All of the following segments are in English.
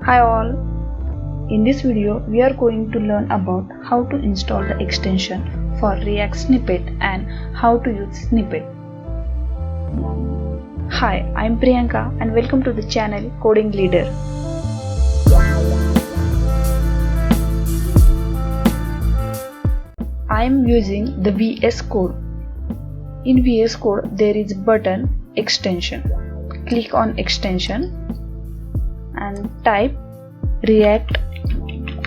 Hi all, in this video we are going to learn about how to install the extension for React Snippet and how to use Snippet. Hi, I am Priyanka and welcome to the channel Coding Leader. I am using the VS Code. In VS Code there is button extension. Click on extension and type React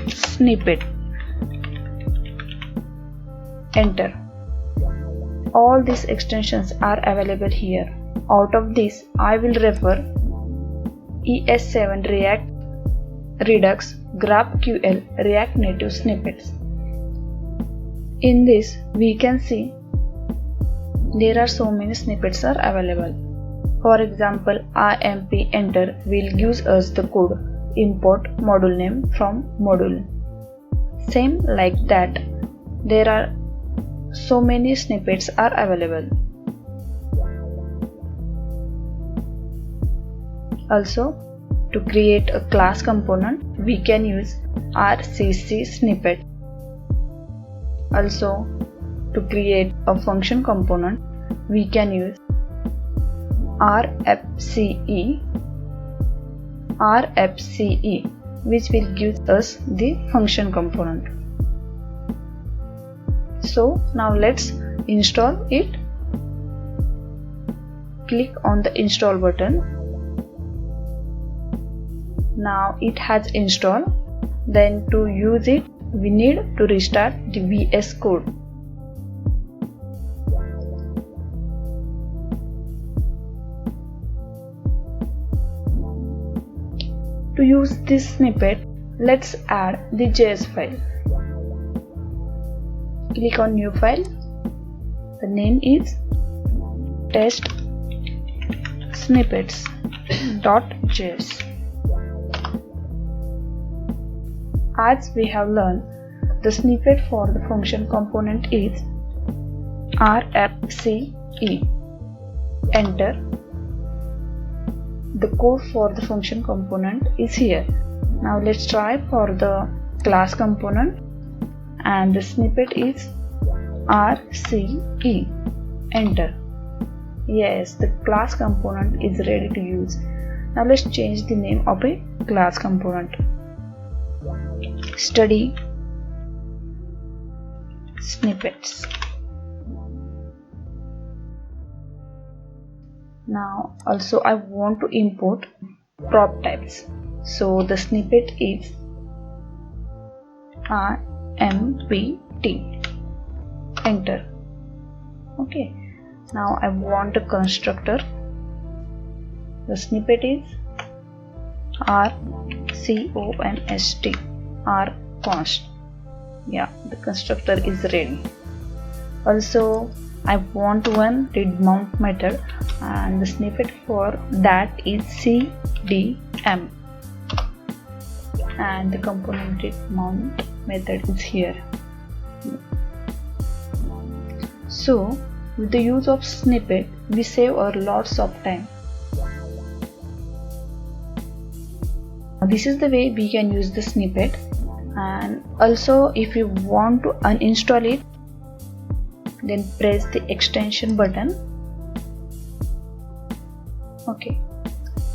Snippet. Enter. All these extensions are available here. Out of this, I will refer ES7 React Redux GraphQL React Native Snippets. In this, we can see there are so many snippets are available. For example, IMP enter will give us the code import module name from module. Same like that, there are so many snippets are available. Also, to create a class component, we can use RCC snippet. Also, to create a function component, we can use RFCE, which will give us the function component. So now let's install it. Click on the install button. Now it has installed. Then to use it, we need to restart the VS Code. To use this snippet, let's add the JS file. Click on new file. The name is test snippets.js. As we have learned, the snippet for the function component is RFCE. Enter. The code for the function component is here. Now let's try for the class component, and the snippet is RCE. Enter. Yes, the class component is ready to use. Now let's change the name of a class component. Study snippets. Now also I want to import prop types. So the snippet is IMPT. Enter. Okay. Now I want a constructor. The snippet is RCONST. RConst. Yeah, the constructor is ready. Also, I want one read mount method, and the snippet for that is CDM, and the component read mount method is here. So with the use of snippet, we save our lots of time. This is the way we can use the snippet. And also, if you want to uninstall it, then press the extension button. Okay,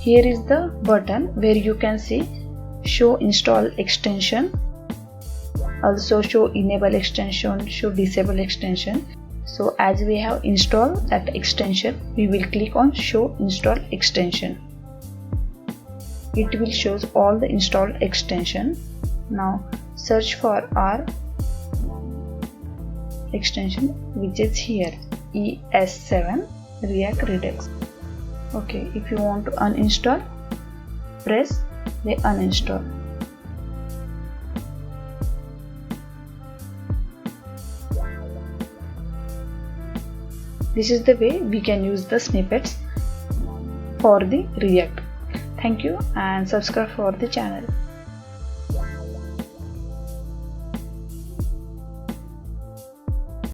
here is the button where you can see show install extension, also show enable extension, show disable extension. So as we have installed that extension, we will click on show install extension. It will show all the installed extension. Now search for our extension, which is here, ES7 React Redux. Okay, if you want to uninstall, press the uninstall. This is the way we can use the snippets for the React. Thank you and subscribe for the channel.